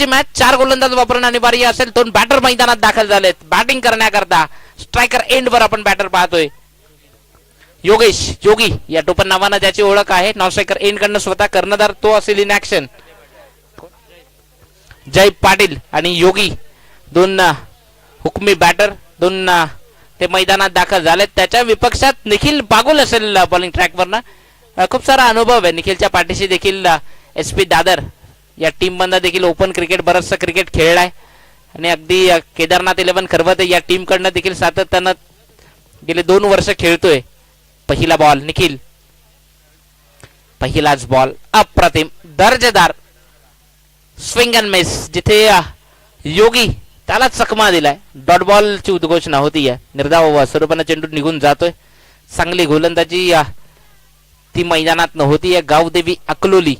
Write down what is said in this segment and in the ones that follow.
शेवटची मॅच 4 गोलंदाज वापरणं अनिवार्य असेल. 2 बॅटर मैदानात दाखल झालेत बॅटिंग करण्याकरता. स्ट्रायकर एंडवर आपण बॅटर पाहतोय. योगेश योगी या टोपण नावानं त्याची ओळख आहे. नॉन स्ट्रायकर एंड कडनं स्वतः कर्णधार तो असेल इन ऍक्शन. जय पाटील आणि योगी 2 हुकमी बॅटर 2 ते मैदानात दाखल झालेत. त्याच्या विपक्षात निखिल बागुल असेल बॉलिंग ट्रॅकवरनं. खूप सारा अनुभव आहे निखिलच्या पाठीशी देखील. SP दादर या टीम मधनं देखील ओपन क्रिकेट बरंचसं क्रिकेट खेळलाय आणि अगदी केदारनाथ 11 खरवते या टीम कडनं देखील सातत्यानं गेले 2 वर्ष खेळतोय. पहिला बॉल निखिल, पहिलाच बॉल अप्रतिम दर्जेदार स्विंग अँड मिस. जिथे योगी त्याला चकमा दिलाय. डॉट बॉलची उद्घोषणा होती. निर्धाव स्वरूपाने चेंडू निघून जातोय. चांगली गोलंदाजी ती मैदानात होती. गावदेवी अकलोली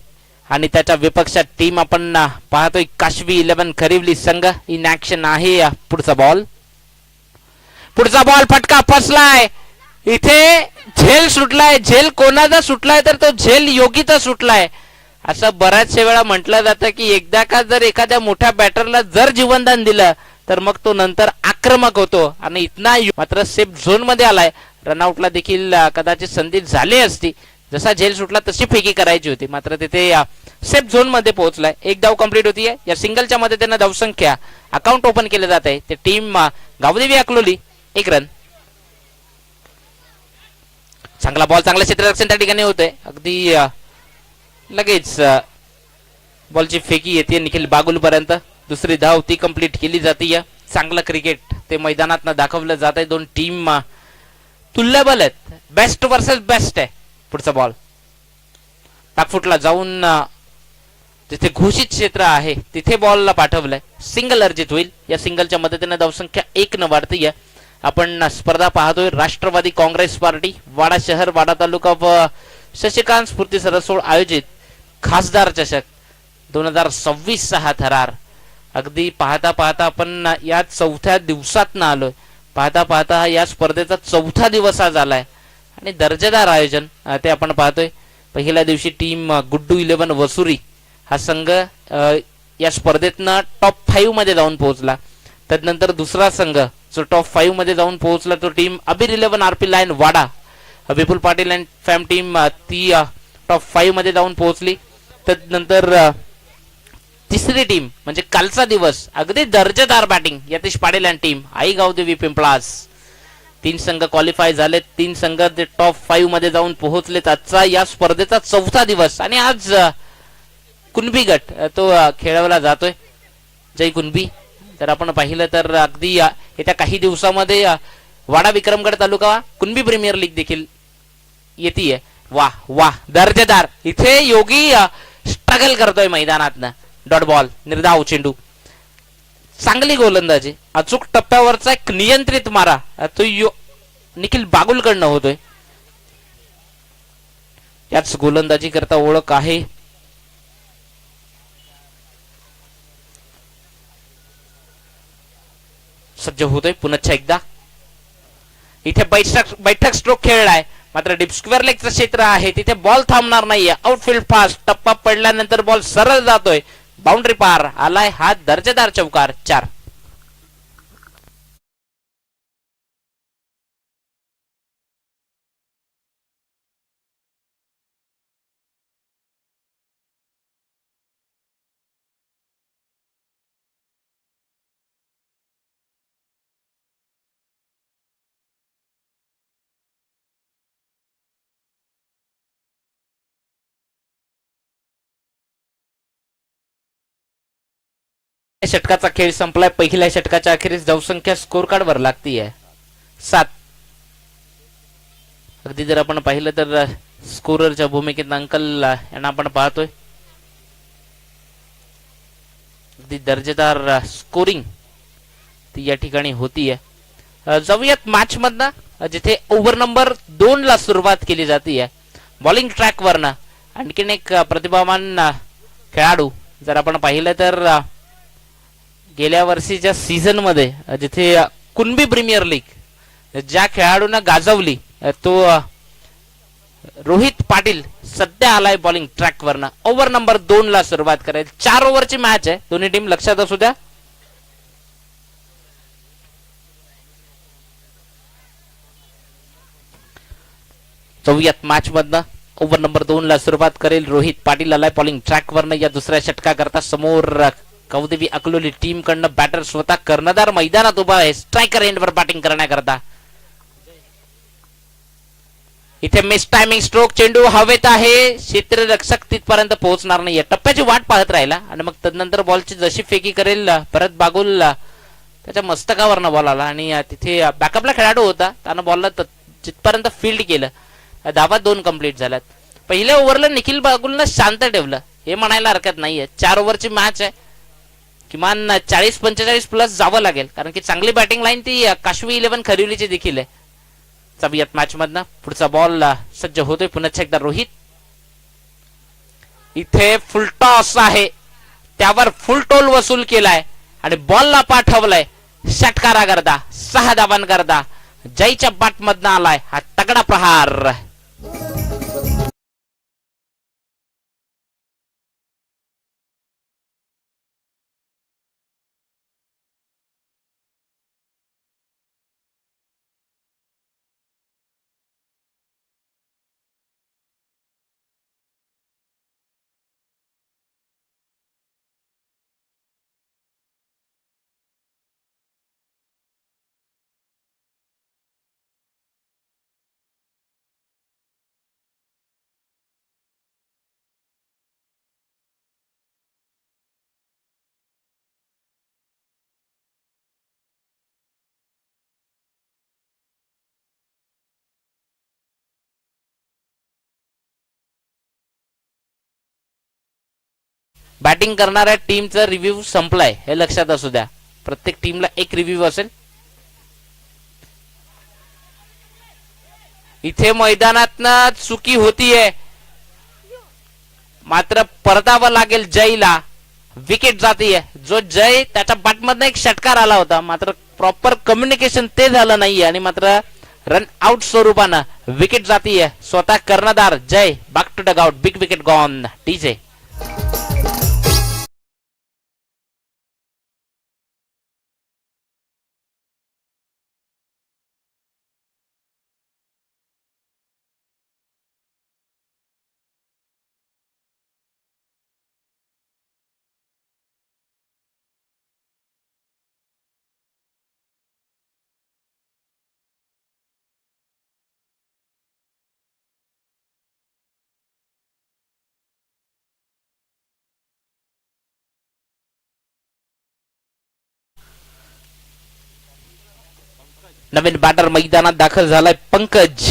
आणि त्याच्या विपक्षात टीम आपण पाहतोय काशवी 11 खरिवली संघ इन ऍक्शन आहे. पुढचा बॉल फटका फसलाय. इथे झेल सुटलाय. झेल कोणाचा सुटलाय तर तो झेल योगीचा सुटलाय. असं बऱ्याचशा वेळा म्हटलं जातं की एकदा का जर एखाद्या मोठ्या बॅटरला जर जीवनदान दिलं तर मग तो नंतर आक्रमक होतो आणि इतना मात्र सेफ झोन मध्ये आलाय. रनआउटला देखील कदाचित संधी झाली असती. जसा झेल सुटला तशी फेकी करायची होती मात्र तिथे सेफ झोन मध्ये पोहोचलाय. 1 धाव कंप्लीट होतीये. या सिंगलच्या मध्ये त्यांना धावसंख्या अकाउंट ओपन केले जात आहे. ते टीम गावदेवी अकलोली 1 रन. चांगला बॉल चांगल्या क्षेत्ररक्षण त्या ठिकाणी होतोय. अगदी लगेच बॉलची फेकी येते निखिल बागुल पर्यंत. दुसरी धाव ती कंप्लीट केली जाते. चांगलं क्रिकेट ते मैदानात दाखवलं जात आहे. 2 टीम तुल्यबल आहेत. बेस्ट वर्सेस बेस्ट आहे. पुढचा बॉल बॅकफुटला जाऊन जिथे घोषित क्षेत्र आहे तिथे बॉलला पाठवलंय. सिंगल अर्जित होईल. या सिंगलच्या मदतीने धावसंख्या 1 न वाढतीये. आपण स्पर्धा पाहतोय राष्ट्रवादी काँग्रेस पार्टी वाडा शहर वाडा तालुका व शशिकांत स्फूर्ती सरसोड आयोजित खासदार चषक 2026 हा थरार. अगदी पाहता पाहता आपण या 4थ्या दिवसात ना आलोय. पाहता पाहता या स्पर्धेचा 4था दिवस आज आलाय आणि दर्जेदार आयोजन ते आपण पाहतोय. पहिल्या दिवशी टीम गुड्डू 11 वसुरी हा संघ या स्पर्धेतनं टॉप 5 मध्ये जाऊन पोहोचला. त्यानंतर दुसरा संघ जो टॉप 5 मध्ये जाऊन पोहोचला तो टीम अबीर 11 RP line Wada. Vipul Patil and फॅम team ती टॉप 5 मध्ये जाऊन पोहोचली. त्यानंतर तिसरी टीम म्हणजे कालचा दिवस अगदी दर्जेदार batting Yatish Patil and team Aai Gavdevi Pimpalas. 3 संघ क्वालिफाय झाले. 3 संघ ते टॉप 5 मध्ये जाऊन पोहोचलेत. आजचा या स्पर्धेचा 4था दिवस आणि आज कुणबी गट तो खेळवला जातोय. जय कुणबी तर आपण पाहिलं तर अगदी येत्या काही दिवसामध्ये वाडा विक्रमगड तालुका कुणबी प्रीमियर लीग देखील येते. वाह वाह दर्जेदार. इथे योगी स्ट्रगल करतोय मैदानातनं. डॉट बॉल निर्धाव चेंडू. चांगली गोलंदाजी. अचूक टप्प्यावरचा एक नियंत्रित मारा तो निखिल बागुलकडनं होतोय. याच गोलंदाजी करता ओळख आहे. सज्ज होतोय पुन्हा एकदा. इथे बैठक स्ट्रोक खेळलाय मात्र डीप स्क्वेअर लेगचं क्षेत्र आहे तिथे बॉल थांबणार नाहीये. Outfield fast. टप्पा पडल्यानंतर बॉल सरळ जातोय. बाउंड्री पार आलाय. हा दर्जेदार चौकार 4. षटकाचा खेळ संपलाय. पहिल्या षटकाच्या अखेरीस धावसंख्या स्कोर कार्ड वर लागतीये 7. अगदी जर आपण पाहिलं तर स्कोररच्या भूमिकेत अंकल यांना आपण पाहतोय. अगदी दर्जेदार स्कोरिंग ती या ठिकाणी होतीये. जाऊयात मॅच मधनं जिथे ओव्हर नंबर 2 ला सुरुवात केली जाते. बॉलिंग ट्रॅक वरनं आणखीन एक प्रतिभावान खेळाडू जर आपण पाहिलं तर गेल्या वर्षीच्या सीझन मध्ये जिथे कुणबी प्रीमियर लीग ज्या खेळाडूंना गाजवली तो रोहित पाटील सध्या आलाय बॉलिंग ट्रॅक वरनं. ओव्हर नंबर 2 ला सुरुवात करेल. 4 ओव्हरची मॅच आहे. दोन्ही टीम लक्षात असू द्या. चौयात मॅच मधनं ओव्हर नंबर 2 ला सुरुवात करेल. रोहित पाटील आलाय बॉलिंग ट्रॅक वरनं. या दुसऱ्या षटका करता समोर कौदेवी अकलोली टीम कडनं बॅटर स्वतः कर्णधार मैदानात उभा आहे स्ट्रायकर एंडवर बॅटिंग करण्याकरता. इथे मिस टायमिंग स्ट्रोक. चेंडू हवेत आहे. क्षेत्ररक्षक तिथपर्यंत पोहोचणार नाहीये. टप्प्याची वाट पाहत राहिला आणि मग तदनंतर बॉलची जशी फेकी करेल परत बागुल त्याच्या मस्तकावरनं बॉल आला आणि तिथे बॅकअपला खेळाडू होता. त्यानं बॉलला जिथपर्यंत फील्ड केलं. धावा 2 कंप्लीट झाल्यात. पहिल्या ओव्हरला निखिल बागुलनं शांत ठेवलं हे म्हणायला हरकत नाहीये. 4 ओव्हरची मॅच आहे. किमान 40-45 प्लस जावं लागेल कारण की चांगली बॅटिंग लाईन ती काशवी 11 खरिवलीची देखील आहे. चौयात मॅच मधनं पुढचा बॉल सज्ज होतोय पुन्हा एकदा रोहित. इथे फुल टॉस आहे. त्यावर फुल टोल वसूल केलाय आणि बॉलला पाठवलाय षटकारा करता 6 धावांकरता. जयच्या बाट मधनं आलाय हा तगडा प्रहार. बॅटिंग करणाऱ्या टीमचा रिव्ह्यू संपलाय हे लक्षात असू द्या. प्रत्येक टीमला एक रिव्ह्यू असेल. इथे मैदानातनं चुकी होतीये मात्र परतावं लागेल जयला. विकेट जातीये. जो जय त्याच्या बॅटमधनं एक षटकार आला होता मात्र प्रॉपर कम्युनिकेशन ते झालं नाहीये आणि मात्र रन आउट स्वरूपानं विकेट जातीये. स्वतः कर्णधार Jay back to dugout. Big wicket gone. DJ नवीन बॅटर मैदानात दाखल झालाय पंकज.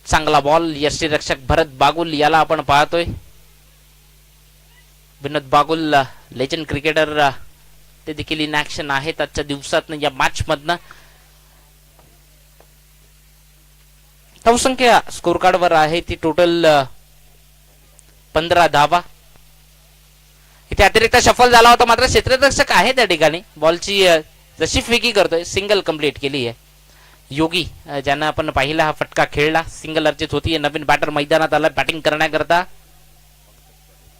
चांगला बॉल. यष्टीरक्षक भरत बागुल याला आपण पाहतोय. विनोद बागुल लेजंड क्रिकेटर ते देखील इन ऍक्शन आहेत आजच्या दिवसात या मॅच मधनं. धावसंख्या स्कोर कार्ड वर आहे ती टोटल 15 धावा. इथे अतिरिक्त शफल झाला होता मात्र क्षेत्ररक्षक आहे त्या ठिकाणी. बॉलची जशी फेकी करतोय सिंगल कंप्लीट केली आहे. योगी ज्यांना आपण पाहिला हा फटका खेळला सिंगल अर्जित होती. नवीन बॅटर मैदानात आला बॅटिंग करण्याकरता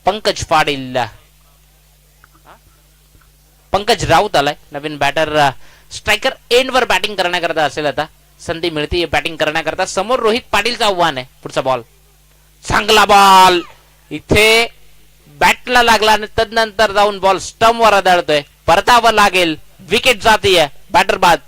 पंकज पाटील. पंकज राऊत आलाय नवीन बॅटर. स्ट्रायकर एंड वर बॅटिंग करण्याकरता असेल. आता संधी मिळते बॅटिंग करण्याकरता. समोर रोहित पाटीलचं आव्हान आहे. पुढचा बॉल चांगला बॉल. इथे बॅटला लागला आणि तदनंतर जाऊन बॉल स्टंप वर आदळतोय. परतावं लागेल. विकेट जातीये बॅटर बाद.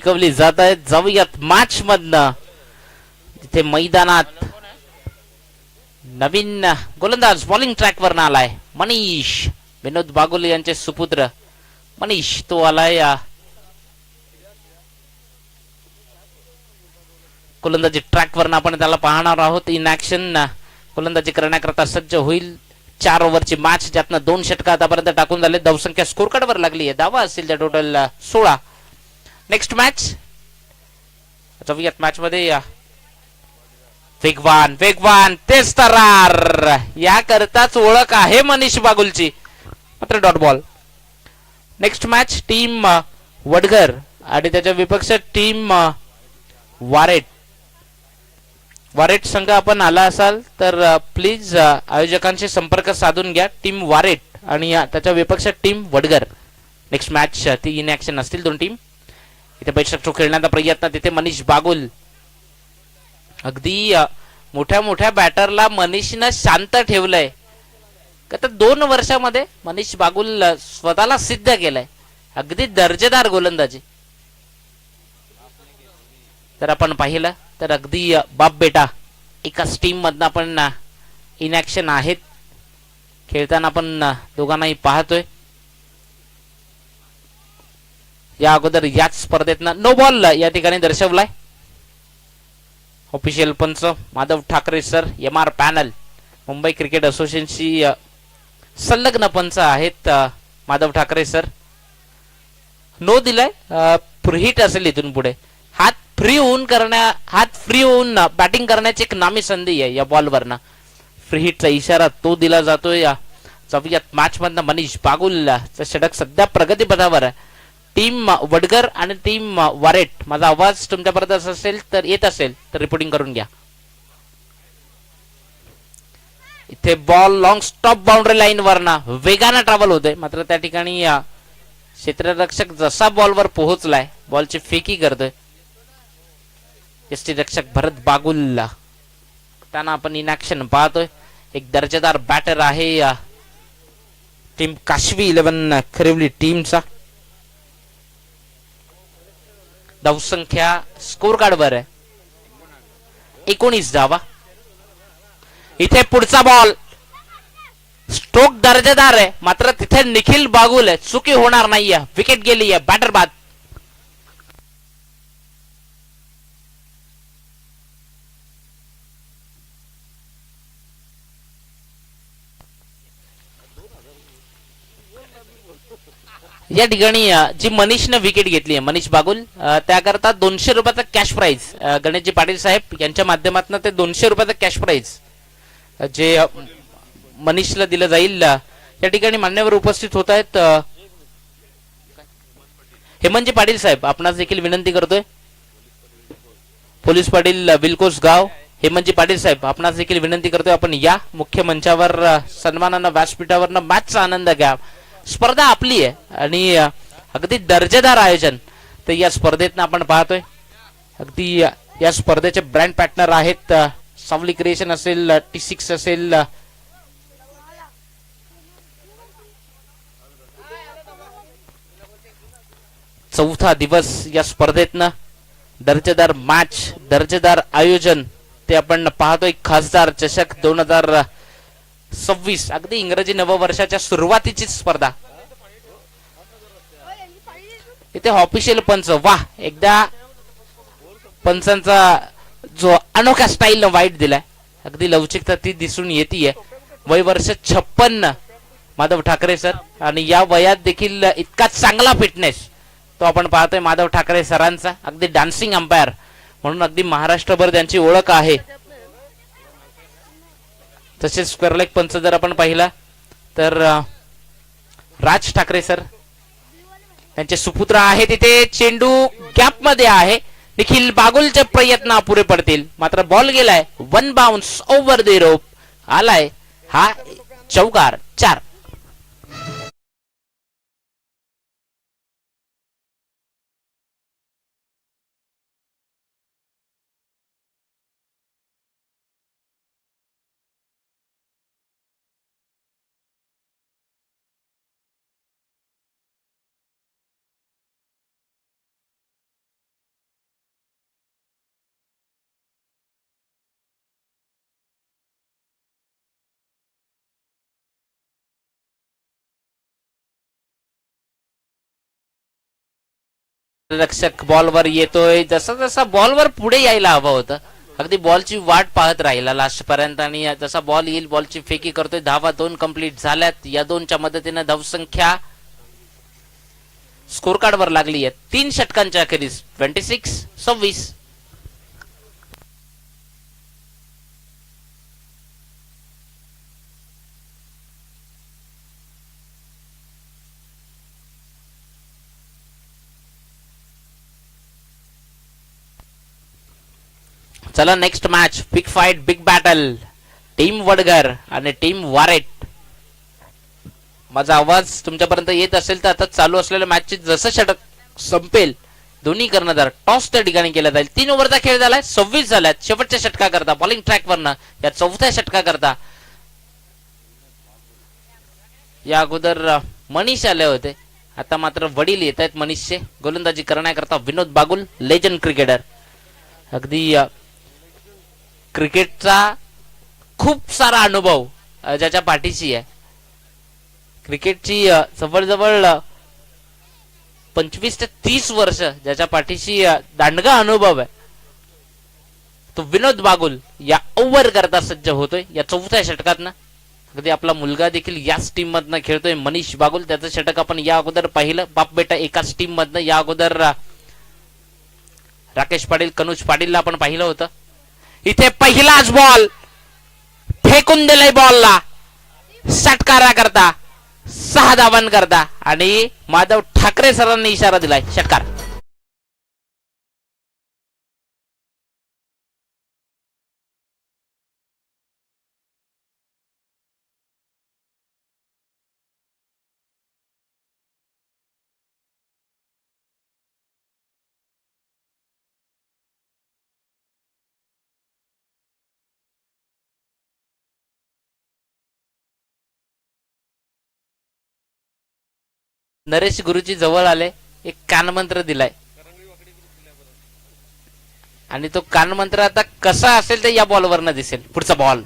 शिकवली जात आहेत. जाऊयात मॅच मधनं, तिथे मैदानात नवीन गोलंदाज बॉलिंग ट्रॅक वर आलाय. मनीष विनोद बागुल यांचे सुपुत्र मनीष तो आलाय गोलंदाजी ट्रॅक वर आपण त्याला पाहणार आहोत. इन ऍक्शन गोलंदाजी करण्याकरता सज्ज होईल. 4 ओव्हरची मॅच, ज्यातनं 2 षटक आतापर्यंत टाकून झाले. धावसंख्या स्कोर कार्ड वर लागली आहे. धावा असतील त्या टोटल 16. नेक्स्ट मॅच, जाऊयात मॅच मध्ये. वेगवान वेगवान तेच तरार, याकरताच ओळख आहे मनीष बागुलची, मात्र dot ball. Next match, team Vadghar आणि त्याच्या विपक्ष टीम वारेट. वारेट संघ आपण आला असाल तर प्लीज आयोजकांशी संपर्क साधून घ्या. टीम वारेट आणि त्याच्या विपक्ष टीम वडघर. नेक्स्ट मॅच ती इन ऍक्शन असतील दोन टीम. इथे बैठक खेळण्याचा प्रयत्न, तिथे मनीष बागुल. अगदी मोठ्या मोठ्या बॅटरला मनीषनं शांत ठेवलंय. आता 2 वर्षामध्ये मनीष बागुल स्वतःला सिद्ध केलंय. अगदी दर्जेदार गोलंदाजी तर आपण पाहिलं तर अगदी बाप बेटा एकाच टीम मधनं आपण इन ऍक्शन आहेत. खेळताना आपण दोघांनाही पाहतोय. या अगोदर याच स्पर्धेतनं नो बॉल या ठिकाणी दर्शवलाय. ऑफिशियल पंच Madhav Thackeray sir, MR panel, Mumbai cricket असोसिएशनशी संलग्न पंच आहेत माधव ठाकरे सर. नो दिलाय, हिट असेल इथून पुढे. हात फ्री होऊन बॅटिंग करण्याची एक नामी संधी आहे या बॉलवरनं. फ्री हिटचा इशारा तो दिला जातोय. जाऊयात मॅच मधनं मनीष बागुलचा षटक सध्या प्रगतीपथावर आहे. टीम वडगर आणि टीम वारेट, माझा आवाज तुमच्यापर्यंत येत असेल तर रिपोर्टिंग करून घ्या. इथे ball long stop boundary line Verna वेगानं ट्रॅव्हल होतोय, मात्र त्या ठिकाणी क्षेत्ररक्षक जसा बॉलवर पोहोचलाय बॉलची फेकी करतोय. यष्टीरक्षक भरत बागुल त्यांना आपण इन ऍक्शन पाहतोय. एक दर्जेदार बॅटर आहे टीम काशवी 11 खरिवली टीमचा. धावसंख्या स्कोर कार्डवर आहे 19 धावा. इथे पुढचा बॉल स्ट्रोक दर्जेदार आहे, मात्र तिथे निखिल बागुल आहे, चुकी होणार नाहीये. विकेट गेली आहे, बॅटर बाद. या ठिकाणी जी मनीषने विकेट घेतली आहे, मनीष बागुल, त्याकरता 200 रुपयाचा कॅश प्राइज गणेशजी पाटील साहेब यांच्या माध्यमातून ते 200 रुपयाचा कॅश प्राइज जे मनीषला दिलं जाईल. या ठिकाणी मान्यवर उपस्थित होत आहेत. हेमंतजी पाटील साहेब, आपणास देखील विनंती करतोय. पोलीस पाटील विलकोस गाव, हेमंतजी पाटील साहेब, आपणास देखील विनंती करतोय आपण या मुख्य मंचावर सन्मानानं व्यासपीठावर मॅचचा आनंद घ्या. स्पर्धा आपली आहे आणि अगदी दर्जेदार आयोजन तर या स्पर्धेत आपण पाहतोय. अगदी या स्पर्धेचे ब्रँड पार्टनर आहेत सावली क्रिएशन असेल, T6 असेल, चौथा दिवस या स्पर्धेतनं दर्जेदार मॅच, दर्जेदार आयोजन ते आपण पाहतोय. खासदार चषक 2026, अगदी इंग्रजी नववर्षाच्या सुरुवातीची स्पर्धा. इथे ऑफिशियल पंच, वाह, एकदा पंचांचा जो अनोखा स्टाईल वाईट दिलाय, अगदी लवचिकता ती दिसून येते. वय वर्ष 56 माधव ठाकरे सर, आणि या वयात देखील इतका चांगला फिटनेस तो आपण पाहतोय माधव ठाकरे सरांचा. अगदी डान्सिंग अंपायर म्हणून अगदी महाराष्ट्रभर त्यांची ओळख आहे. तसेच स्क्वेअर लेग पंच जर आपण पाहिला तर राज ठाकरे सर, त्यांचे सुपुत्र आहे. तिथे चेंडू गॅप मध्ये आहे. निखिल बागुलचे प्रयत्न अपुरे पडतील, मात्र बॉल गेलाय 1 बाउन्स ओव्हर द रोप. आलाय हा चौकार 4. रक्षक बॉलवर येतोय, जसा जसा बॉलवर पुढे यायला हवं होतं, अगदी बॉलची वाट पाहत राहिला लास्ट पर्यंत, आणि जसा बॉल येईल बॉलची फेकी करतोय. धावा 2 कंप्लीट झाल्यात. या 2च्या मदतीने धावसंख्या स्कोर कार्ड वर लागली आहे 3 षटकांच्या अखेरीस 26-26. चला next match, big fight, big battle, team Vadgar आणि टीम वारेट. माझा आवाज तुमच्यापर्यंत येत असेल तर आता चालू असलेल्या मॅचचे जसं षटक संपेल दोन्ही कर्णधार टॉस त्या ठिकाणी केला जाईल. 3 ओव्हरचा खेळ झालाय, 26 झाल्यात. शेवटच्या षटका करता बॉलिंग ट्रॅक वरनं या 4थ्या षटका करता या अगोदर मनीष आले होते, आता मात्र वडील येत आहेत मनीषचे. गोलंदाजी करण्याकरता विनोद बागुल, लेजंड क्रिकेटर, अगदी क्रिकेटचा खूप सारा अनुभव ज्याच्या पाठीशी आहे. क्रिकेटची जवळजवळ 25 ते 30 वर्ष ज्याच्या पाठीशी दांडगा अनुभव आहे, तो विनोद बागुल या ओव्हर करता सज्ज होतोय या 4थ्या षटकातनं. अगदी आपला मुलगा देखील याच टीम मधनं खेळतोय, मनीष बागुल. त्याचं षटक आपण या अगोदर पाहिलं, बाप बेटा एकाच टीम मधनं. या अगोदर राकेश पाटील, कनुज पाटीलला आपण पाहिलं होतं. इथे पहिलाच बॉल फेकून दिलाय बॉलला, षटकारा करता 6 धावां करता, आणि माधव ठाकरे सरांनी इशारा दिलाय षटकार. नरेश गुरुजी जवळ आले, एक कानमंत्र दिलाय, आणि तो कानमंत्र आता कसा असेल ते या बॉलवरनं दिसेल. पुढचा बॉल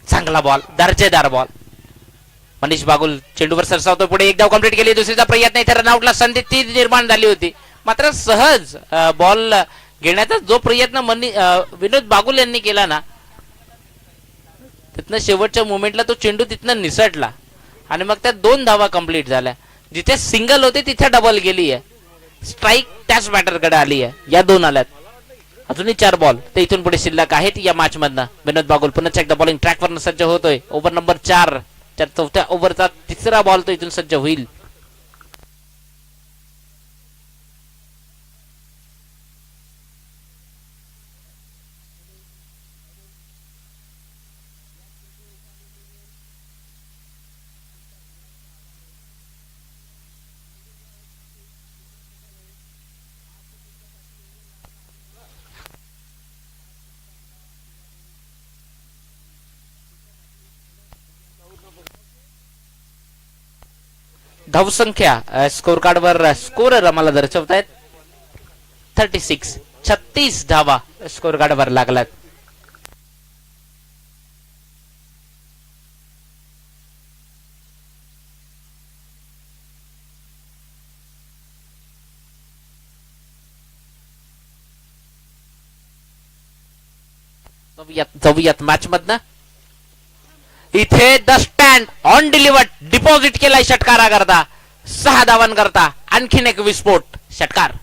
चांगला बॉल, दर्जेदार बॉल. मनीष बागुल चेंडूवर सरसावतो, पुढे एक धाव कंप्लीट केली. दुसरीचा प्रयत्न, इथे रनआउटला संधी ती निर्माण झाली होती, मात्र सहज बॉल घेण्याचा जो प्रयत्न विनोद बागुल यांनी केला ना, तिथनं शेवटच्या मोमेंटला तो चेंडू तिथनं निसटला, आणि मग त्या 2 धावा कंप्लीट झाल्या. जिथे सिंगल होते तिथे डबल गेली आहे, स्ट्राईक त्याच बॅटरकडे आली आहे, या 2 आल्यात. अजूनही 4 बॉल ते इथून पुढे शिल्लक आहेत या मॅच मधनं. विनोद बागुल पुन्हा एकदा बॉलिंग ट्रॅकवर सज्ज होतोय. ओव्हर नंबर 4, 4थ्या ओव्हरचा 3रा बॉल तो इथून सज्ज होईल. धावसंख्या स्कोर कार्ड वर स्कोरर आम्हाला दर्शवतायत 36 धावा स्कोर कार्ड वर लागलात. जाऊयात मॅच मधनं. इथे the stand on delivered deposit केलाय षटकारा करता 6 धावां करता. आणखीन एक विस्फोट षटकार.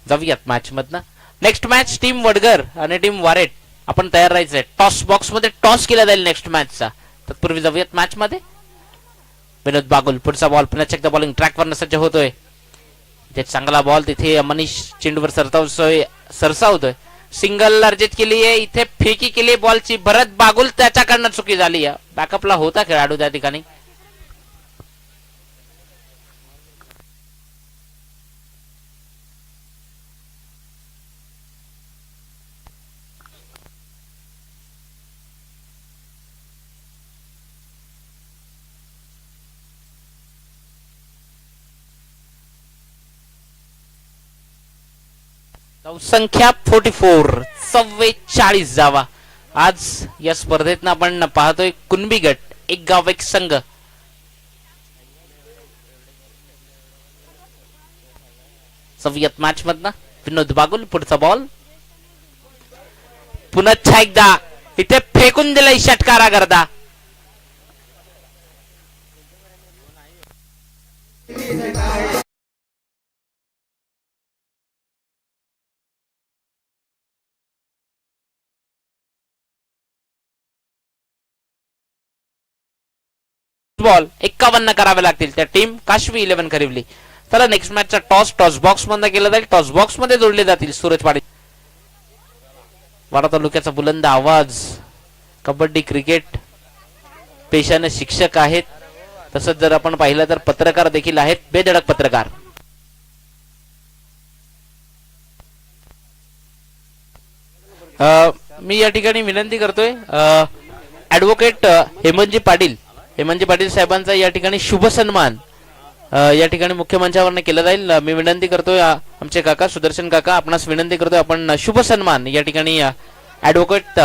जाऊयात मॅच मधनं. नेक्स्ट मॅच टीम वडगर आणि टीम वारेट. आपण तयार राहायचंय. टॉस बॉक्स मध्ये टॉस केला जाईल नेक्स्ट मॅचचा. तत्पूर्वी जाऊयात मॅच मध्ये. विनोद बागुल पुढचा बॉल पुन्हा एकदा बॉलिंग ट्रॅक वर सज्ज होतोय. चांगला बॉल तिथे मनीष चेंडूवर सरसावतोय. सिंगल अर्जित केली आहे. इथे फेकी केली बॉलची. भरत बागुल त्याच्याकडनं चुकी झाली आहे. बॅकअपला होता खेळाडू त्या ठिकाणी. संख्या 44 44 जावा. आज या स्पर्धेत आपण पाहतोय कुणबी गट एक गाव एक संघ. सव्यत मॅच मधनं विनोद बागुल पुढचा बॉल. पुन्हा एकदा इथे फेकून दिलाय षटकारा करता. बॉल 51 करावे लागतील त्या टीम काशवी 11 खरिवली. चला नेक्स्ट मॅचचा टॉस बॉक्स मध्ये केला जाईल. टॉस बॉक्स मध्ये जोडले जातील सूरज पाटील. वाडा तालुक्याचा बुलंद आवाज. कबड्डी क्रिकेट पेशाने शिक्षक आहेत. तसंच जर आपण पाहिलं तर पत्रकार देखील आहेत. बेधडक पत्रकार. मी या ठिकाणी विनंती करतोय ऍडव्होकेट हेमंतजी पाटील साहेबांचा या ठिकाणी शुभ सन्मान या ठिकाणी मुख्य मंचावर केला जाईल. मी विनंती करतोय आमचे काका सुदर्शन काका आपणास विनंती करतोय आपण शुभ सन्मान या ठिकाणी ऍडव्होकेट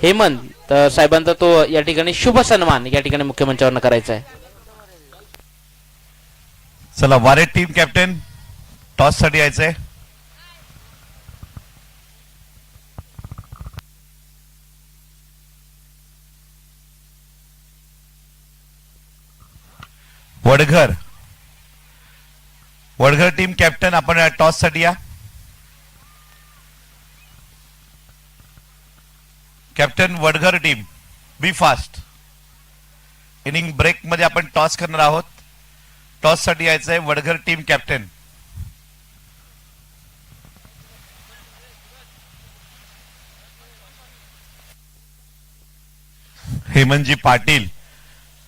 हेमंत साहेबांचा तो या ठिकाणी शुभ सन्मान या ठिकाणी मुख्य मंचावर करायचा आहे. चला वारे टीम कॅप्टन टॉस साठी यायचंय. वडघर टीम कॅप्टन आपण टॉस साठी या. कॅप्टन वडघर टीम बी फास्ट. इनिंग ब्रेक मध्ये आपण टॉस करणार आहोत. टॉस साठी यायचंय वडघर टीम कॅप्टन. हेमंतजी पाटील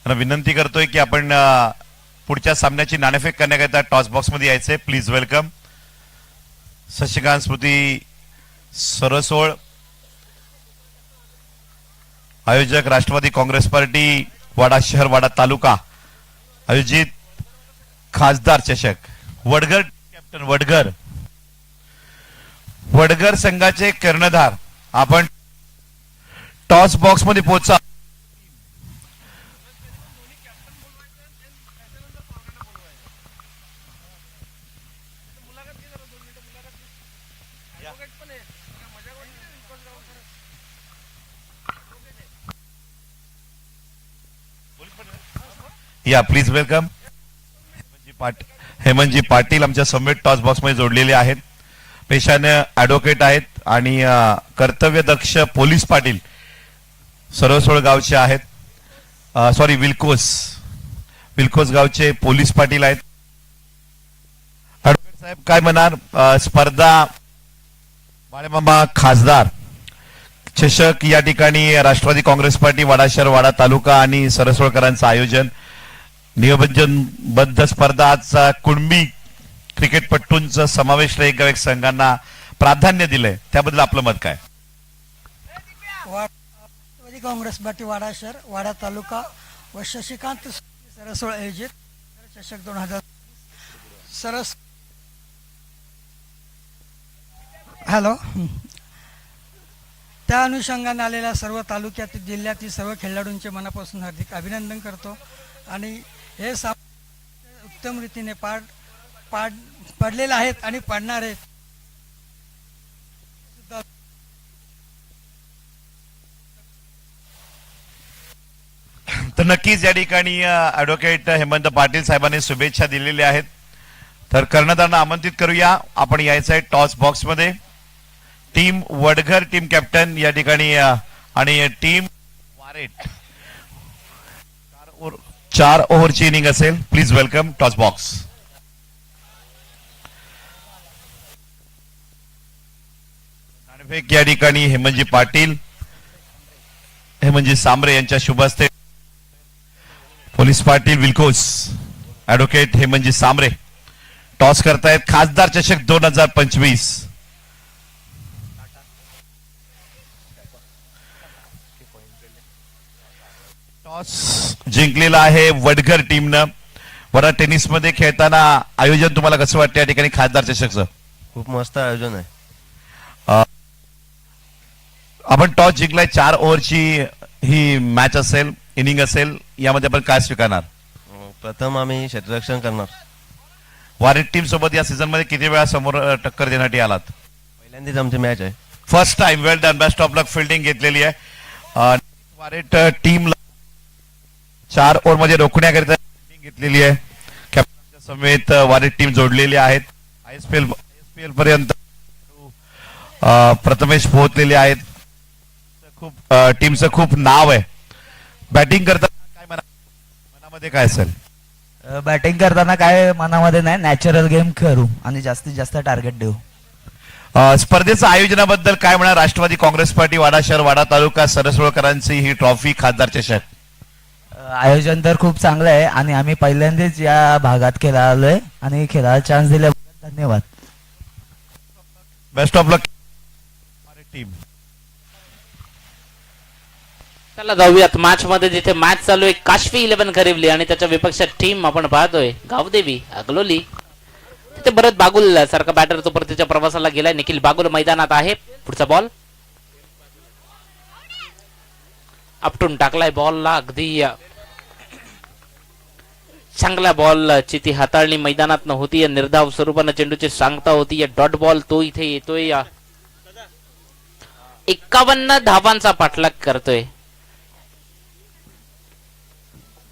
विनंती करतोय की आपण पुढच्या सामन्याची नाणेफेक करण्याकरिता टॉस बॉक्स मध्ये यायचंय. Please welcome. शशिकांत स्मृती सरसोळ आयोजक राष्ट्रवादी काँग्रेस पार्टी वाडा शहर वाडा तालुका आयोजित खासदार चषक. वडघर कॅप्टन वडघर संघाचे कर्णधार आपण टॉस बॉक्स मध्ये पोहोचा. या प्लीज वेलकम. हेमंतजी पाटील आमच्या समेत टॉस बॉक्स मध्ये जोडलेले आहेत. पेशाने ऍडव्होकेट आहेत आणि कर्तव्यदक्ष पोलीस पाटील सरसोळ गावचे आहेत. सॉरी विल्कोस गावचे पोलीस पाटील आहेत. ऍडव्होकेट साहेब काय म्हणणार. स्पर्धा बाळेमामा खासदार चषक या ठिकाणी राष्ट्रवादी काँग्रेस पार्टी वाडा शहर वाडा तालुका आणि सरसोळकरांचं आयोजन. नियोजनबद्ध स्पर्धा आज कुणबी क्रिकेटपट्टूंचा समावेश एक गाव एक संघांना प्राधान्य दिलंय त्याबद्दल आपलं मत काय. राष्ट्रवादी काँग्रेस पार्टी वाडा शहर वाडा तालुका व शशिकांत सरसोळ आयोजित चषक 2000 सरस. हॅलो. त्या अनुषंगाने आलेल्या सर्व तालुक्यातील जिल्ह्यातील सर्व खेळाडूंचे मनापासून हार्दिक अभिनंदन करतो आणि हे उत्तम रीतीने पाडलेले आहेत आणि पाडणार आहेत. तर नक्कीच या ठिकाणी ऍडव्होकेट हेमंत पाटील साहेबांनी शुभेच्छा दिलेल्या आहेत. तर कर्णधारांना आमंत्रित करूया. आपण यायचं आहे टॉस बॉक्स मध्ये. टीम वडघर टीम कॅप्टन या ठिकाणी आणि टीम वारेट 4 ओव्हरची इनिंग असेल. Please welcome toss box. नाणेफेक या ठिकाणी हेमंतजी पाटील, हेमंतजी सांबरे यांच्या शुभ हस्ते पोलीस पाटील विल्कोस ऍडव्होकेट हेमंतजी सांबरे टॉस करतायत. खासदार चषक 2025. टॉस जिंकलेला आहे वडघर टीमनं. वडा टेनिस मध्ये खेळताना आयोजन तुम्हाला कसं वाटतं या ठिकाणी खासदार चषकचं? खूप मस्त आयोजन आहे. आपण टॉस जिंकलाय. 4 ओव्हरची ही मॅच असेल, इनिंग असेल, यामध्ये आपण काय स्वीकारणार? प्रथम आम्ही क्षेत्ररक्षण करणार. वारेट टीम सोबत या सीझन मध्ये किती वेळा समोर टक्कर देण्यासाठी आलात? पहिल्यांदाच आमची मॅच आहे. First time. Well done. Best of luck. Fielding घेतलेली आहे. वारेट टीमला 4 ओव्हर मध्ये रोखण्याकरिता फिल्डिंग घेतलेली आहे. कॅप्टनच्या समेत वारेट टीम जोडलेली आहेत. आयएसपीएल पर्यंत प्रथमेश पोहोचलेले आहेत. खूप टीमचं खूप नाव आहे. बॅटिंग करताना काय मनामध्ये काय असेल? बॅटिंग करताना काय मनामध्ये नाही, नॅचरल गेम खेळू आणि जास्तीत जास्त टार्गेट देऊ. स्पर्धेच्या आयोजनाबद्दल काय म्हणा? राष्ट्रवादी काँग्रेस पार्टी वाडा शहर वाडा तालुका सरसवळकरांची ही ट्रॉफी खासदार चषक. आयोजन तर खूप चांगलं आहे आणि आम्ही पहिल्यांदाच या भागात खेळायला आलोय आणि खेळायला चान्स दिल्याबद्दल धन्यवाद. Best of luck team. चला जाऊयात मॅच मध्ये, जिथे मॅच चालू आहे. काशवी 11 खरिवली आणि त्याच्या विपक्षात टीम आपण पाहतोय गावदेवी अगलोली. तिथे भरत बागुल सारखा बॅटर तो परतीच्या प्रवासाला गेलाय. निखिल बागुल मैदानात आहे. पुढचा बॉल आपटून टाकलाय. बॉलला अगदी चांगला बॉल ची ती हाताळणी मैदानात होती. निर्धाव स्वरूपानं चेंडूची सांगता होती. डॉट बॉल तो इथे येतोय. 51 धावांचा पाठलाग करतोय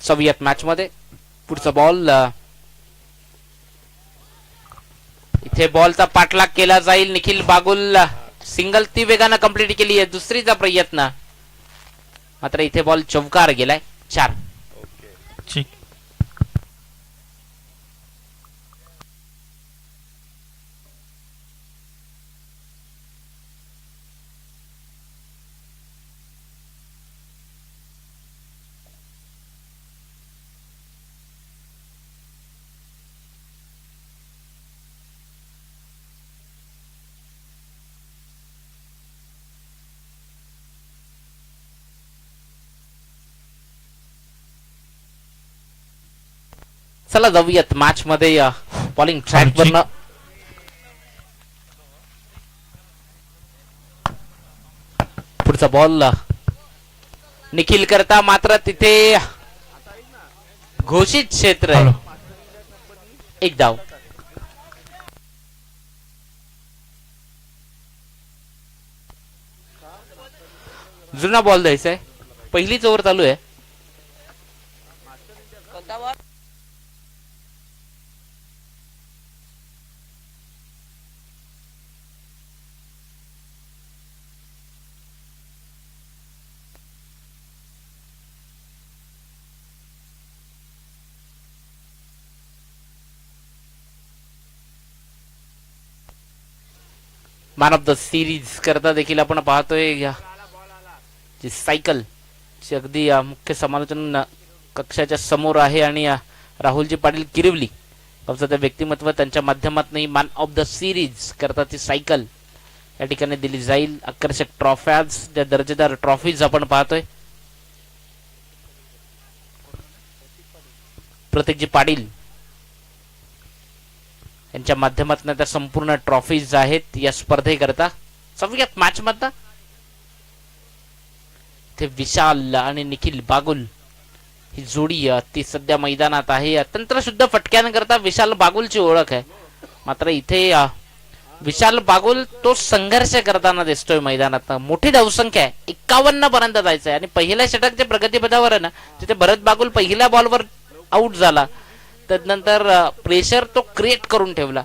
सोवियत मॅच मध्ये. पुढचा बॉल इथे बॉलचा पाठलाग केला जाईल. निखिल बागुल सिंगल ती वेगानं कंप्लीट केली आहे. दुसरीचा प्रयत्न मात्र इथे बॉल चौकार गेलाय. 4. चला जाऊयात मॅच मध्ये. बॉलिंग ट्रॅक वरनं पुढचा बॉल निखिल करता मात्र तिथे घोषित क्षेत्र आहे. 1 धाव. जुना बॉल द्यायचा आहे. पहिलीच ओव्हर चालू आहे. मॅन ऑफ द सिरीज करता देखील आपण पाहतोय जी सायकल ची अगदी मुख्य समालोचन कक्षाच्या समोर आहे आणि राहुलजी पाटील किरिवली गावचं त्या व्यक्तिमत्व त्यांच्या माध्यमातून मॅन ऑफ द सिरीज करता ती सायकल या ठिकाणी दिली जाईल. आकर्षक ट्रॉफ्याज, ज्या दर्जेदार ट्रॉफीज आपण पाहतोय. प्रतीकजी पाटील यांच्या माध्यमातून त्या संपूर्ण ट्रॉफीज आहेत या स्पर्धेकरता. सगळ्यात मॅच मध्ये ते विशाल आणि निखिल बागुल ही जोडी ती सध्या मैदानात आहे. तंत्रशुद्ध फटक्यांकरता विशाल बागुलची ओळख आहे. मात्र इथे विशाल बागुल तो संघर्ष करताना दिसतोय मैदानात. मोठी धावसंख्या आहे. 51 पर्यंत जायचं आहे आणि पहिल्या षटकच्या प्रगतीपथावर आहे ना, तिथे भरत बागुल पहिल्या बॉलवर आउट झाला. त्यानंतर प्रेशर तो क्रिएट करून ठेवला.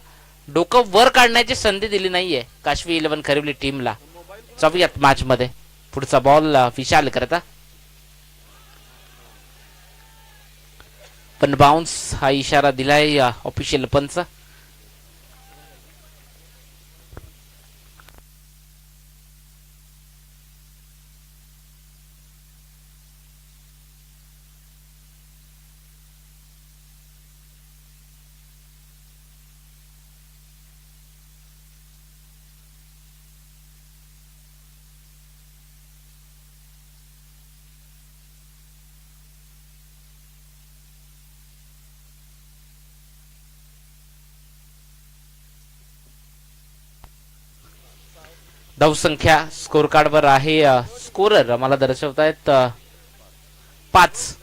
डोकं वर काढण्याची संधी दिली नाहीये काशवी 11 खरिवली टीमला. जाऊयात मॅच मध्ये. पुढचा बॉल विशाल करता. पण बाउन्स हा इशारा दिलाय ऑफिशियल पंच. धावसंख्या स्कोर कार्ड वर आहे. स्कोरर आम्हाला दर्शवतायत 5.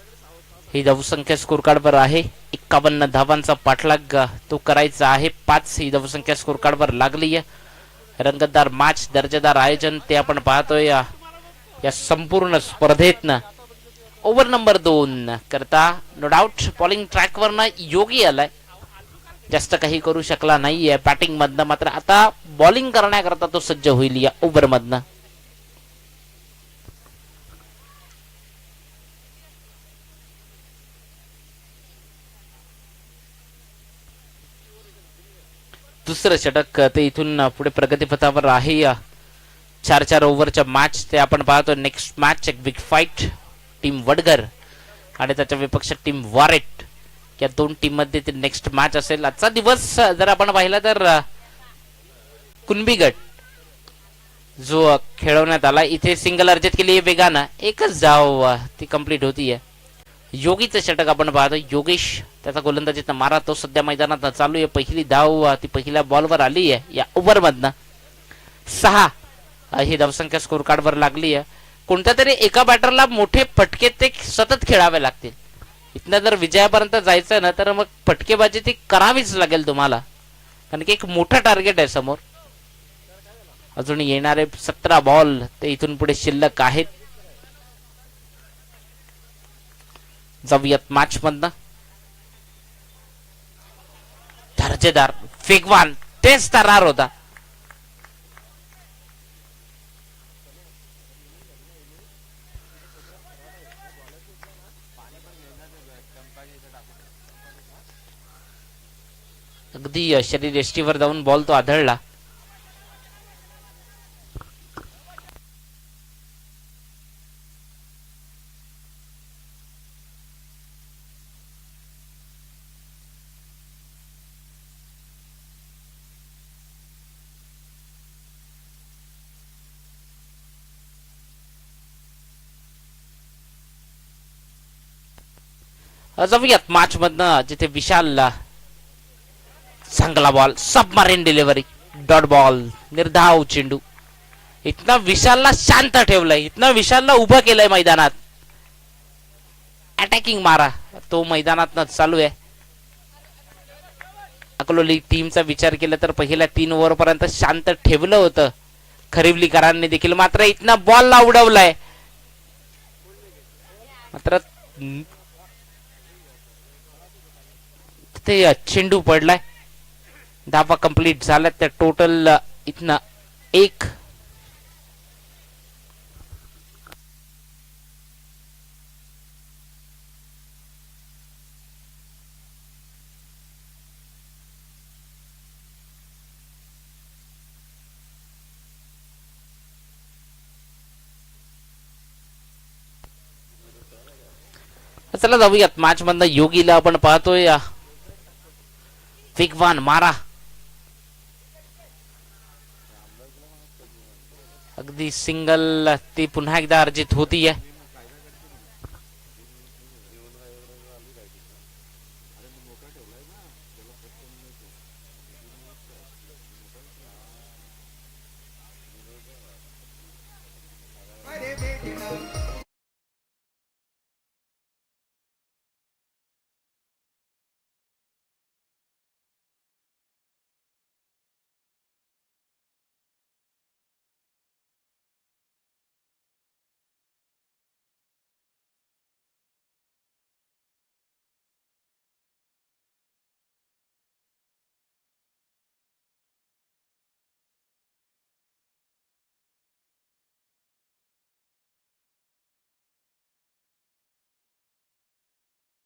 ही धावसंख्या स्कोर कार्ड वर आहे. 51 धावांचा पाठलाग तो करायचा आहे. 5 ही धावसंख्या स्कोर कार्ड वर लागली आहे. रंगतदार मॅच, दर्जेदार आयोजन ते आपण पाहतोय या संपूर्ण स्पर्धेतनं. ओव्हर नंबर 2 करता नो डाऊट बॉलिंग ट्रॅक वरनं योगी आलाय. जास्त काही करू शकला नाहीये बॅटिंग मधनं, मात्र आता बॉलिंग करण्याकरता तो सज्ज होईल या ओव्हर मधनं. दुसरं षटक ते इथून पुढे प्रगतीपथावर आहे. 4-4 ओव्हरच्या मॅच ते आपण पाहतो. नेक्स्ट मॅच एक बिग फाईट, टीम वडगर आणि त्याच्या विपक्ष टीम वारेट या दोन टीम मध्ये ते नेक्स्ट मॅच असेल. आजचा दिवस जर आपण पाहिला तर कुणबी गट जो खेळवण्यात आला, इथे सिंगल अर्जित केली वेगानं, एकच धाव ती कंप्लीट होतीये. योगीचं षटक आपण पाहतो. योगेश त्याचा गोलंदाजीचा मारा तो सध्या मैदानात चालू आहे. पहिली धाव ती पहिल्या बॉलवर आली आहे या ओव्हर मधनं. 6 ही धावसंख्या स्कोर कार्ड वर लागली आहे. कोणत्या तरी एका बॅटरला मोठे फटके ते सतत खेळावे लागतील. इथनं जर विजयापर्यंत जायचं ना तर मग फटकेबाजी ती करावीच लागेल तुम्हाला, कारण की एक मोठं टार्गेट आहे समोर. अजून येणारे 17 बॉल ते इथून पुढे शिल्लक आहेत. जाऊयात मॅच मधनं. दर्जेदार वेगवान तेच तरार होता. अगदी शरीर एष्टीवर जाऊन बॉल तो आदळला. जाऊयात मॅच मधनं जिथे विशाल चांगला ball, submarine delivery, dot ball, निर्धाव चेंडू. इथनं विशालला शांत ठेवलंय, इथनं विशालला उभं केलंय मैदानात. अटॅकिंग मारा तो मैदानात चालू आहे. अकलोली टीमचा विचार केला तर पहिल्या 3 ओव्हर पर्यंत शांत ठेवलं होतं खरिवलीकरांनी देखील, मात्र इथनं बॉलला उडवलाय. मात्र ते चेंडू पडलाय. धावा कंप्लीट झाला. त्या टोटल इथनं 1. चला जाऊयात मॅच मधनं. योगीला आपण पाहतोय वेगवान मारा, अगदी सिंगल ती पुन्हा एकदा अर्जित होतीये.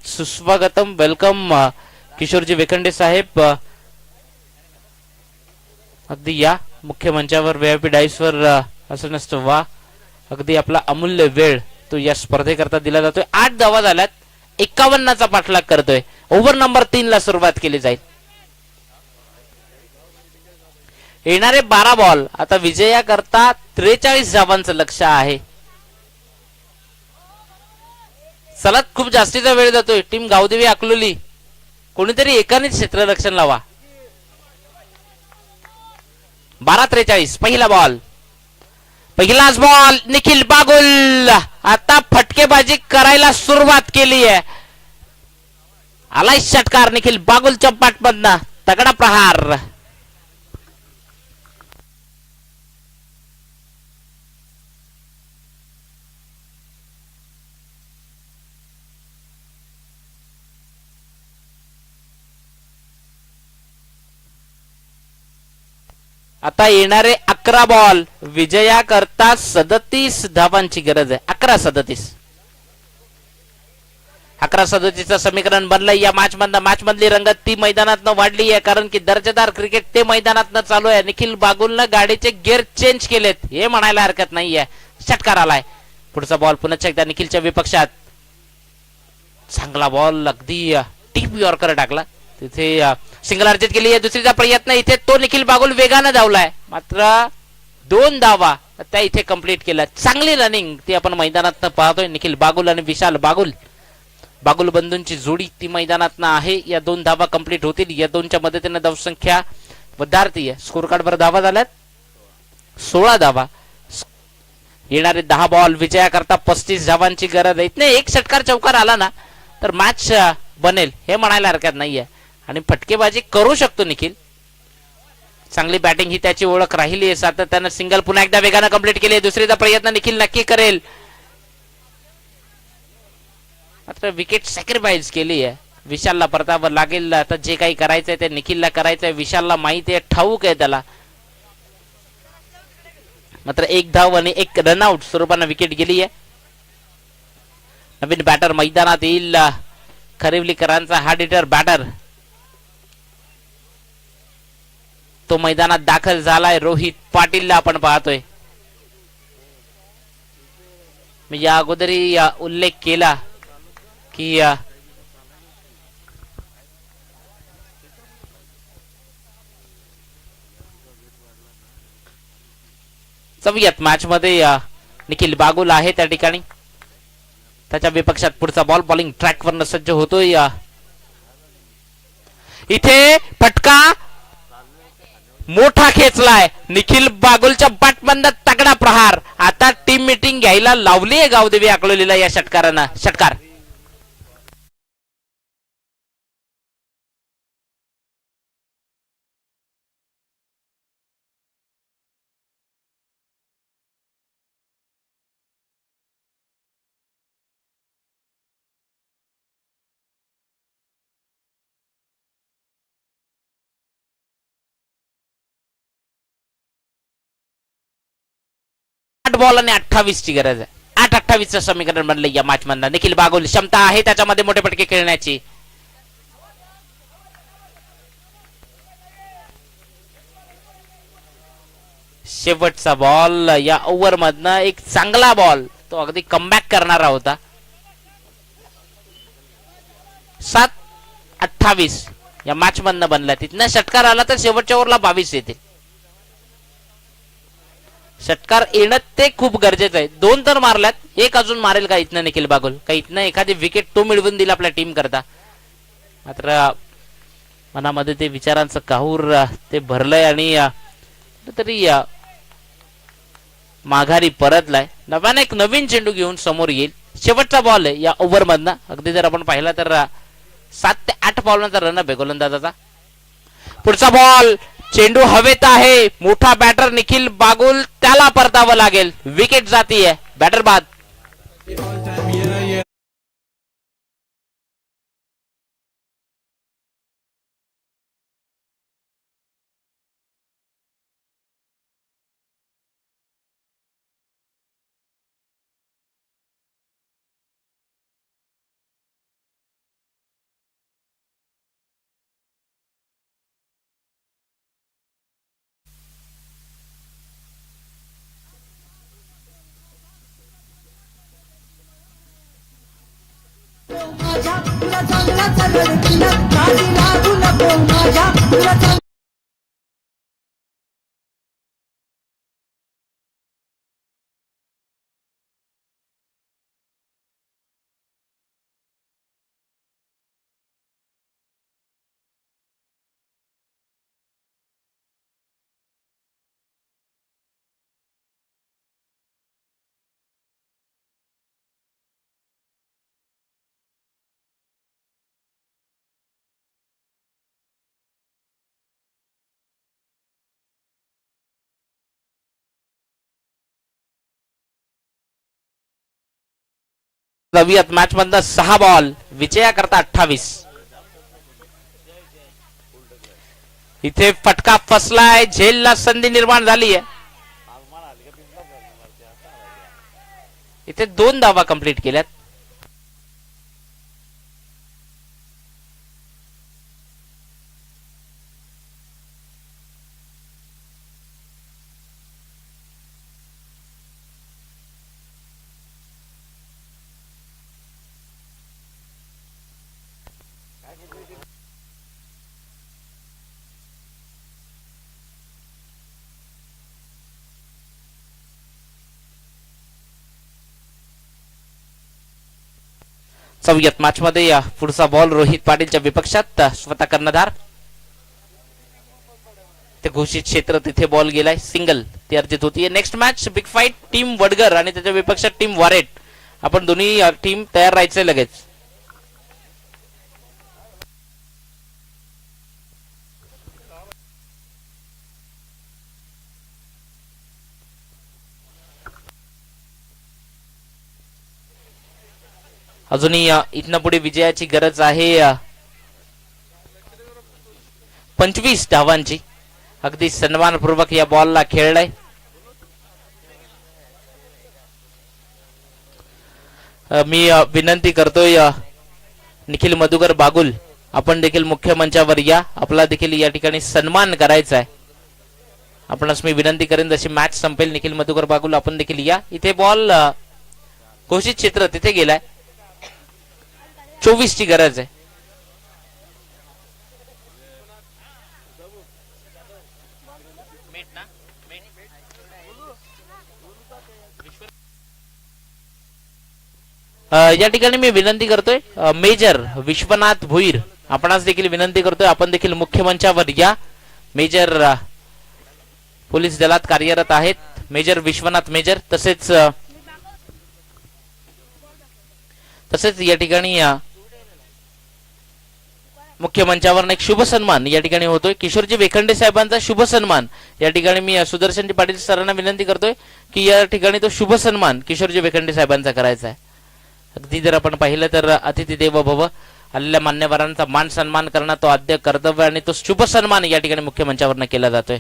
सुस्वागतम, वेलकम किशोरजी वेखंडे साहेब. अगदी या मुख्य मंचावर व्हीआयपी डाईस वर असं नसतं. वा, अगदी आपला अमूल्य वेळ तो या स्पर्धेकरता दिला जातोय. 8 धावा झाल्यात. 51चा पाठलाग करतोय. ओव्हर नंबर 3 ला सुरुवात केली जाईल. येणारे 12 बॉल आता विजयाकरता 43 धावांचं लक्ष आहे. सलग खूप जास्तीचा वेळ जातोय. टीम गावदेवी अकलोली, कोणीतरी एकानेच क्षेत्ररक्षण लावा. 12:43 पहिला बॉल. पहिलाच बॉल निखिल बागुल आता फटकेबाजी करायला सुरुवात केली आहे. आलाय षटकार निखिल बागुलच्या पाठमधनं तगडा प्रहार. आता येणारे 11 बॉल विजया करता 37 धावांची गरज आहे. 11-37 11-37 समीकरण बनलंय या मॅच मधली रंगत ती मैदानात वाढली आहे कारण की दर्जेदार क्रिकेट ते मैदानात चालू आहे. निखिल बागुलनं गाडीचे गिअर चेंज केलेत हे म्हणायला हरकत नाहीये. षटकार आलाय. पुढचा बॉल पुन्हा एकदा निखिलच्या विपक्षात. चांगला बॉल अगदी टीप यॉर्कर टाकला तिथे सिंगल अर्जित केली आहे. दुसरीचा प्रयत्न इथे तो निखिल बागुल वेगानं धावलाय मात्र 2 धावा त्या इथे कंप्लीट केल्या. चांगली रनिंग ती आपण मैदानात पाहतोय. निखिल बागुल आणि विशाल बागुल बागुल बंधूंची जोडी ती मैदानात आहे. या 2 धावा कंप्लीट होतील. या दोनच्या मदतीने धावसंख्या वधारती आहे. स्कोर कार्ड वर धावा झाल्यात 16 धावा. येणारे 10 बॉल विजया करता 35 धावांची गरज आहे. इथने एक षटकार चौकार आला ना तर मॅच बनेल हे म्हणायला हरकत नाहीये आणि फटकेबाजी करू शकतो निखिल. चांगली बॅटिंग ही त्याची ओळख राहिली आहे. सातत्यानं सिंगल पुन्हा एकदा वेगानं कंप्लीट केली. दुसरीचा प्रयत्न निखिल नक्की करेल मात्र विकेट सॅक्रिफाईस केली आहे. विशालला परतावर लागेल. आता जे काही करायचंय ते निखिलला करायचंय. विशालला माहिती आहे ठाऊक आहे त्याला मात्र 1 धाव आणि 1 रनआउट स्वरूपानं विकेट गेली आहे. नवीन बॅटर मैदानात येईल. खरिवलीकरांचा हार्ड हिटर बॅटर तो मैदानात दाखल झालाय. रोहित पाटीलला आपण पाहतोय. मी या अगोदरही उल्लेख केला की चौयात मॅच मध्ये निखिल बागुल आहे त्या ठिकाणी. त्याच्या विपक्षात पुढचा बॉल बॉलिंग ट्रॅक वरनं सज्ज होतोय. इथे फटका मोठा खेचलाय. निखिल बागुलच्या बॅटमधनं तगडा प्रहार. आता टीम मीटिंग घ्यायला लावली आहे गावदेवी अकलोलीला या षटकारानं. षटकार बॉल आणि 28 ची गरज आहे. 8-28 चं समीकरण बनलं या मॅच मधनं. निखिल बागुल क्षमता आहे त्याच्यामध्ये मोठे फटके खेळण्याची. शेवटचा बॉल या ओव्हर मधनं एक चांगला बॉल तो अगदी कमबॅक करणारा होता. 7-28 या मॅच मधनं बनला. तिथनं षटकार आला तर शेवटच्या ओव्हरला 22 येतील. षटकार येणं ते खूप गरजेचं आहे. 2 तर मारल्यात. 1 अजून मारेल का इथनं निखिल बागुल? का इथनं एखादी विकेट तो मिळवून दिला आपल्या टीम करता? मात्र मनामध्ये ते विचारांचं काहूर ते भरलंय आणि तरी माघारी परतलाय. नव्याने एक नवीन चेंडू घेऊन समोर येईल. शेवटचा बॉल आहे या ओव्हर मधनं. अगदी जर आपण पाहिला तर 7 ते 8 बॉलनंतर रन आहे गोलंदाजाचा. पुढचा बॉल चेंडू हवेत आहे. मोठा बॅटर निखिल बागुल त्याला परतावं लागेल. विकेट जातीये. बॅटर बाद. जाऊयात मॅच मधनं 6 बॉल विजयाकरता 28. इथे फटका फसलाय, झेलला संधी निर्माण झाली आहे. इथे 2 धावा कंप्लीट केल्यात. चौयात मॅच मध्ये पुढचा बॉल रोहित पाटीलच्या विपक्षात स्वतः कर्णधार. ते घोषित क्षेत्र तिथे बॉल गेलाय, सिंगल ती अर्जित होतीये. Next match big fight team Vadgar आणि त्याच्या विपक्षात टीम वारेट. आपण दोन्ही टीम तयार राहायचंय लगेच. अजूनही इथनं पुढे विजयाची गरज आहे 25 धावांची. अगदी सन्मानपूर्वक या बॉलला खेळलाय. मी विनंती करतोय निखिल मधुकर बागुल, आपण देखील मुख्य मंचावर या. आपला देखील या ठिकाणी सन्मान करायचा आहे. आपणास मी विनंती करेन जशी मॅच संपेल निखिल मधुकर बागुल आपण देखील या. इथे बॉल घोषित क्षेत्र तिथे गेलाय. 24 ची गरज आहे. या ठिकाणी मी विनंती करतोय मेजर विश्वनाथ भोईर, आपणास देखील विनंती करतोय आपण देखील मुख्य मंचावर या. मेजर पोलीस दलात कार्यरत आहेत, मेजर विश्वनाथ मेजर. तसेच या ठिकाणी मुख्य मंचावर एक शुभ सन्मान या ठिकाणी होतोय. किशोरजी वेखंडे साहेबांचा शुभ सन्मान या ठिकाणी मी सुदर्शनजी पाटील सरांना विनंती करतोय की या ठिकाणी तो शुभ सन्मान किशोरजी वेखंडे साहेबांचा करायचा आहे. अगदी जर आपण पाहिलं तर अतिथी देव भव, आलेल्या मान्यवरांचा मान सन्मान करणं तो आद्य कर्तव्य आणि तो शुभ सन्मान या ठिकाणी मुख्य मंचावर केला जातोय.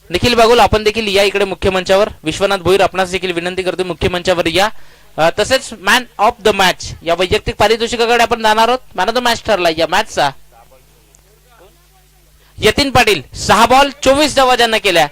निखिल बागुल आपण देखील या इकडे मुख्य मंचावर. विश्वनाथ भोईर आपणास देखील विनंती करतोय मुख्य मंचावर या. तसेच मॅन ऑफ द मॅच या वैयक्तिक पारितोषिकाकडे आपण जाणार आहोत. मॅन ऑफ द मॅच ठरला या मॅचचा यतीन पाटील. 6 बॉल 24 धावा ज्यांना केल्या.